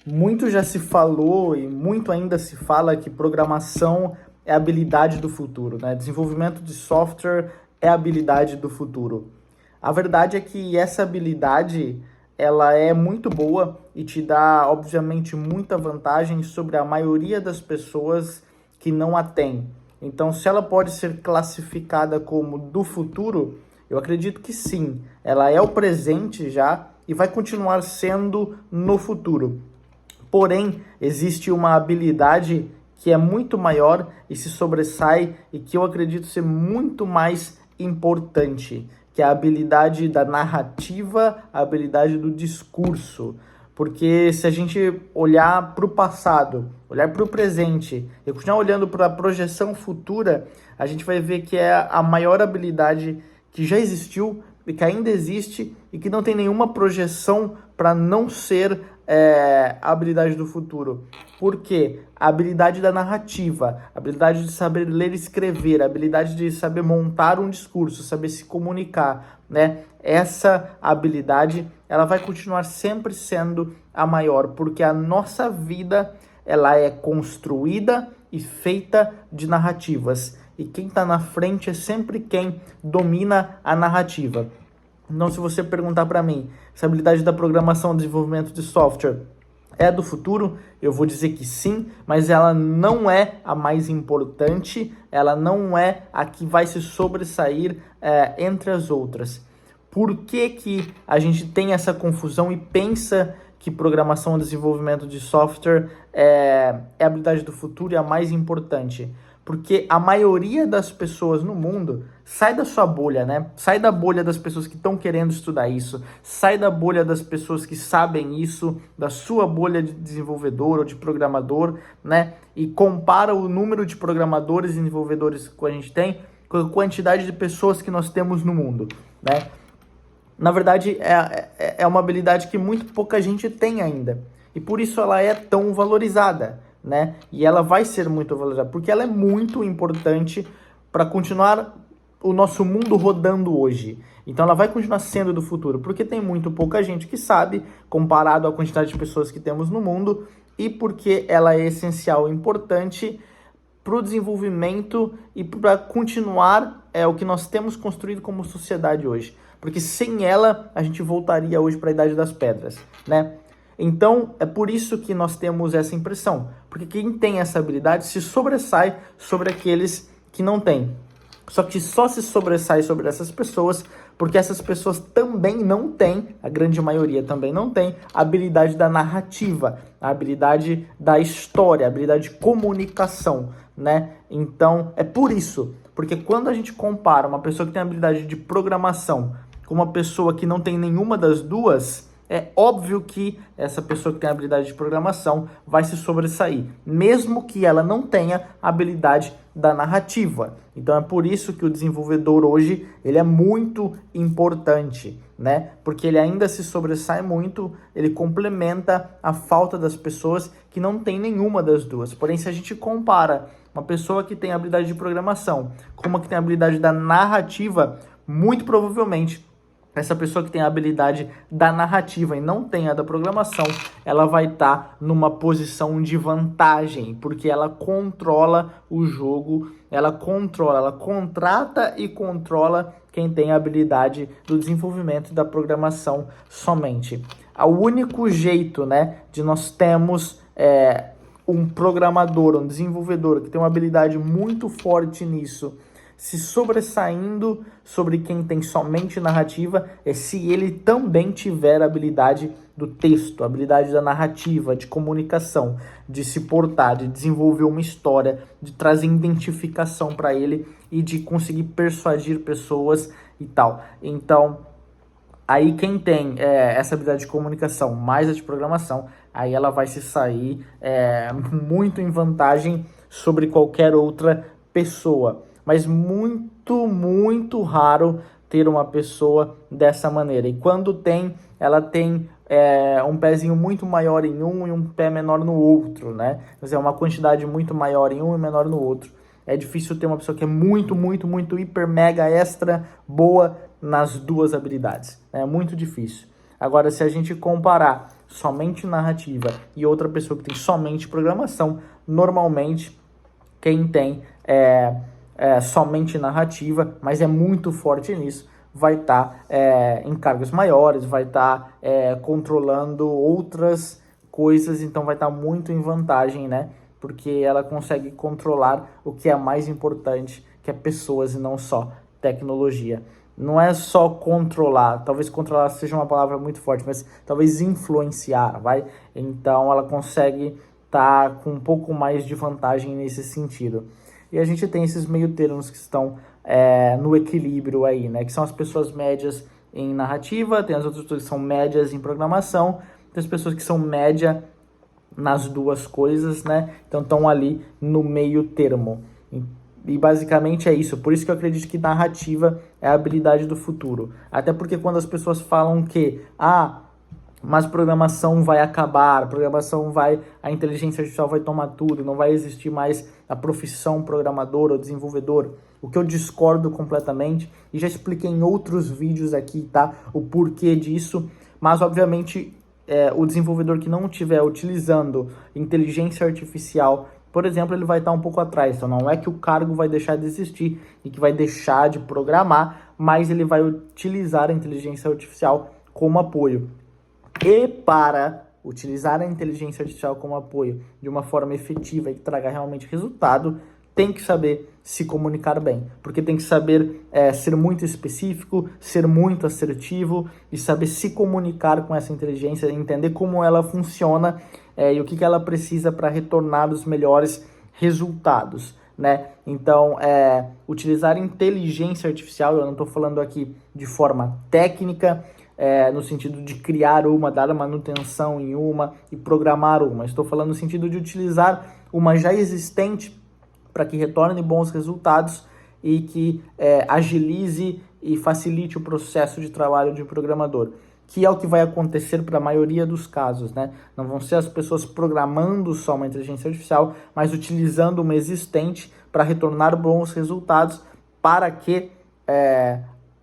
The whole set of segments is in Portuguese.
Muito já se falou e muito ainda se fala que programação é a habilidade do futuro, né? Desenvolvimento de software é a habilidade do futuro. A verdade é que essa habilidade, ela é muito boa e te dá, obviamente, muita vantagem sobre a maioria das pessoas que não a tem. Então, se ela pode ser classificada como do futuro, eu acredito que sim. Ela é o presente já e vai continuar sendo no futuro. Porém, existe uma habilidade que é muito maior e se sobressai e que eu acredito ser muito mais importante, que é a habilidade da narrativa, a habilidade do discurso. Porque se a gente olhar para o passado, olhar para o presente e continuar olhando para a projeção futura, a gente vai ver que é a maior habilidade que já existiu e que ainda existe e que não tem nenhuma projeção para não ser a habilidade do futuro. Por quê? A habilidade da narrativa, a habilidade de saber ler e escrever, a habilidade de saber montar um discurso, saber se comunicar, né? Essa habilidade, ela vai continuar sempre sendo a maior, porque a nossa vida, ela é construída e feita de narrativas. E quem está na frente é sempre quem domina a narrativa. Então, se você perguntar para mim se a habilidade da programação e desenvolvimento de software é do futuro, eu vou dizer que sim, mas ela não é a mais importante, ela não é a que vai se sobressair entre as outras. Por que que a gente tem essa confusão e pensa que programação e desenvolvimento de software é a habilidade do futuro e a mais importante? Porque a maioria das pessoas no mundo sai da sua bolha, né? Sai da bolha das pessoas que estão querendo estudar isso, sai da bolha das pessoas que sabem isso, da sua bolha de desenvolvedor ou de programador, né? E compara o número de programadores e desenvolvedores que a gente tem com a quantidade de pessoas que nós temos no mundo, né? Na verdade, é uma habilidade que muito pouca gente tem ainda. E por isso ela é tão valorizada, né? E ela vai ser muito valorizada, porque ela é muito importante para continuar o nosso mundo rodando hoje. Então ela vai continuar sendo do futuro, porque tem muito pouca gente que sabe, comparado à quantidade de pessoas que temos no mundo, e porque ela é essencial e importante para o desenvolvimento e para continuar o que nós temos construído como sociedade hoje. Porque sem ela, a gente voltaria hoje para a Idade das Pedras, né? Então, é por isso que nós temos essa impressão. Porque quem tem essa habilidade se sobressai sobre aqueles que não têm. Só que só se sobressai sobre essas pessoas porque essas pessoas também não têm, a grande maioria também não tem, a habilidade da narrativa, a habilidade da história, a habilidade de comunicação, né? Então, é por isso. Porque quando a gente compara uma pessoa que tem a habilidade de programação com uma pessoa que não tem nenhuma das duas, é óbvio que essa pessoa que tem a habilidade de programação vai se sobressair, mesmo que ela não tenha a habilidade da narrativa. Então é por isso que o desenvolvedor hoje, ele é muito importante, né? Porque ele ainda se sobressai muito, ele complementa a falta das pessoas que não tem nenhuma das duas. Porém, se a gente compara uma pessoa que tem a habilidade de programação com uma que tem a habilidade da narrativa, muito provavelmente essa pessoa que tem a habilidade da narrativa e não tem a da programação, ela vai estar numa posição de vantagem, porque ela controla o jogo, ela contrata e controla quem tem a habilidade do desenvolvimento e da programação somente. O único jeito, né, de nós termos um programador, um desenvolvedor que tem uma habilidade muito forte nisso, se sobressaindo sobre quem tem somente narrativa, é se ele também tiver a habilidade do texto, a habilidade da narrativa, de comunicação, de se portar, de desenvolver uma história, de trazer identificação para ele e de conseguir persuadir pessoas e tal. Então, aí quem tem essa habilidade de comunicação mais a de programação, aí ela vai se sair muito em vantagem sobre qualquer outra pessoa. Mas muito, muito raro ter uma pessoa dessa maneira. E quando tem, ela tem um pezinho muito maior em um e um pé menor no outro, né? Quer dizer, uma quantidade muito maior em um e menor no outro. É difícil ter uma pessoa que é muito, muito, muito hiper, mega, extra boa nas duas habilidades. É muito difícil. Agora, se a gente comparar somente narrativa e outra pessoa que tem somente programação, normalmente quem tem somente narrativa, mas é muito forte nisso, vai estar em cargos maiores, vai estar controlando outras coisas, então vai estar muito em vantagem, né? Porque ela consegue controlar o que é mais importante, que é pessoas e não só tecnologia. Não é só controlar, talvez controlar seja uma palavra muito forte, mas talvez influenciar, vai? Então ela consegue estar com um pouco mais de vantagem nesse sentido. E a gente tem esses meio termos que estão no equilíbrio aí, né? Que são as pessoas médias em narrativa, tem as outras pessoas que são médias em programação, tem as pessoas que são média nas duas coisas, né? Então estão ali no meio termo. E basicamente é isso. Por isso que eu acredito que narrativa é a habilidade do futuro. Até porque quando as pessoas falam que mas programação vai acabar, a inteligência artificial vai tomar tudo, não vai existir mais a profissão programador ou desenvolvedor. O que eu discordo completamente, e já expliquei em outros vídeos aqui, tá? O porquê disso, mas obviamente o desenvolvedor que não estiver utilizando inteligência artificial, por exemplo, ele vai estar um pouco atrás. Então não é que o cargo vai deixar de existir e que vai deixar de programar, mas ele vai utilizar a inteligência artificial como apoio. E para utilizar a inteligência artificial como apoio de uma forma efetiva e que traga realmente resultado, tem que saber se comunicar bem, porque tem que saber ser muito específico, ser muito assertivo e saber se comunicar com essa inteligência, entender como ela funciona e o que ela precisa para retornar os melhores resultados, né? Então, utilizar inteligência artificial, eu não estou falando aqui de forma técnica, no sentido de criar dar manutenção em uma e programar uma. Estou falando no sentido de utilizar uma já existente para que retorne bons resultados e que agilize e facilite o processo de trabalho de programador, que é o que vai acontecer para a maioria dos casos, né? Não vão ser as pessoas programando só uma inteligência artificial, mas utilizando uma existente para retornar bons resultados para que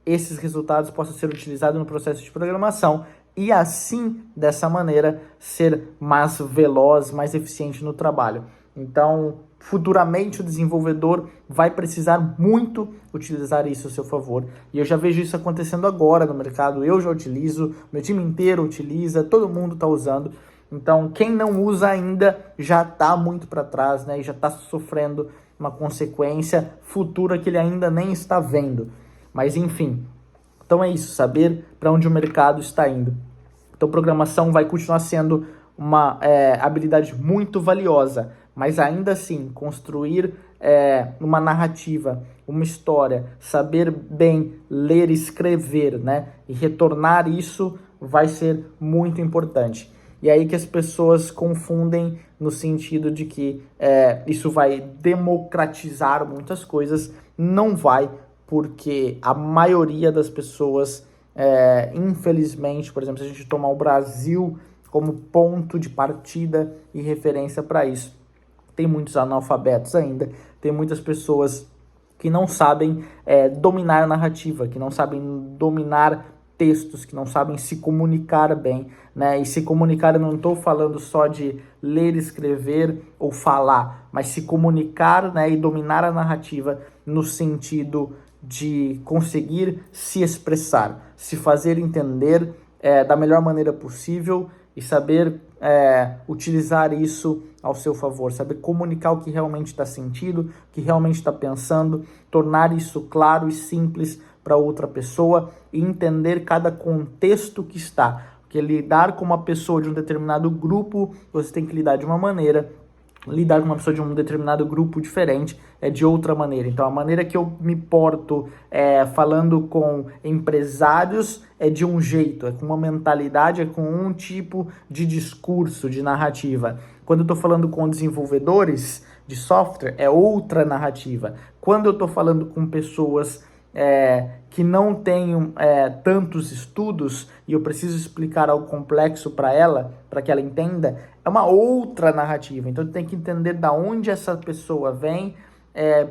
esses resultados possam ser utilizados no processo de programação e assim, dessa maneira, ser mais veloz, mais eficiente no trabalho. Então, futuramente o desenvolvedor vai precisar muito utilizar isso a seu favor. E eu já vejo isso acontecendo agora no mercado. Eu já utilizo, meu time inteiro utiliza, todo mundo está usando. Então, quem não usa ainda já está muito para trás, né? E já está sofrendo uma consequência futura que ele ainda nem está vendo. Mas, enfim, então é isso, saber para onde o mercado está indo. Então, programação vai continuar sendo uma habilidade muito valiosa, mas ainda assim, construir uma narrativa, uma história, saber bem ler e escrever, né? E retornar isso vai ser muito importante. E aí que as pessoas confundem no sentido de que isso vai democratizar muitas coisas. Não vai, porque a maioria das pessoas, infelizmente, por exemplo, se a gente tomar o Brasil como ponto de partida e referência para isso, tem muitos analfabetos ainda, tem muitas pessoas que não sabem dominar a narrativa, que não sabem dominar textos, que não sabem se comunicar bem, né? E se comunicar, eu não estou falando só de ler, escrever ou falar, mas se comunicar, né, e dominar a narrativa no sentido de conseguir se expressar, se fazer entender da melhor maneira possível e saber utilizar isso ao seu favor, saber comunicar o que realmente está sentindo, o que realmente está pensando, tornar isso claro e simples para outra pessoa e entender cada contexto que está. Porque lidar com uma pessoa de um determinado grupo, você tem que lidar de uma maneira, lidar com uma pessoa de um determinado grupo diferente é de outra maneira. Então, a maneira que eu me porto falando com empresários é de um jeito, é com uma mentalidade, é com um tipo de discurso, de narrativa. Quando eu estou falando com desenvolvedores de software, é outra narrativa. Quando eu estou falando com pessoas que não tenham tantos estudos e eu preciso explicar algo complexo para ela, para que ela entenda, é uma outra narrativa. Então, tem que entender da onde essa pessoa vem,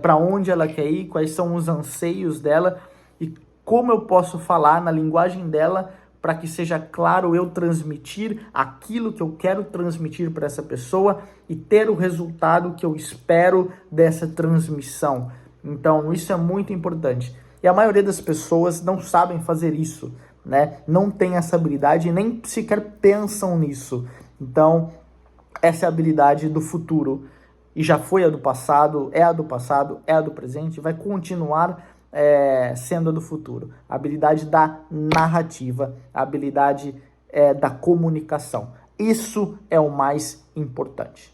para onde ela quer ir, quais são os anseios dela e como eu posso falar na linguagem dela para que seja claro eu transmitir aquilo que eu quero transmitir para essa pessoa e ter o resultado que eu espero dessa transmissão. Então, isso é muito importante. E a maioria das pessoas não sabem fazer isso, né? Não tem essa habilidade e nem sequer pensam nisso. Então, essa é a habilidade do futuro. E já foi a do passado, é a do presente, vai continuar sendo a do futuro. A habilidade da narrativa, a habilidade da comunicação. Isso é o mais importante.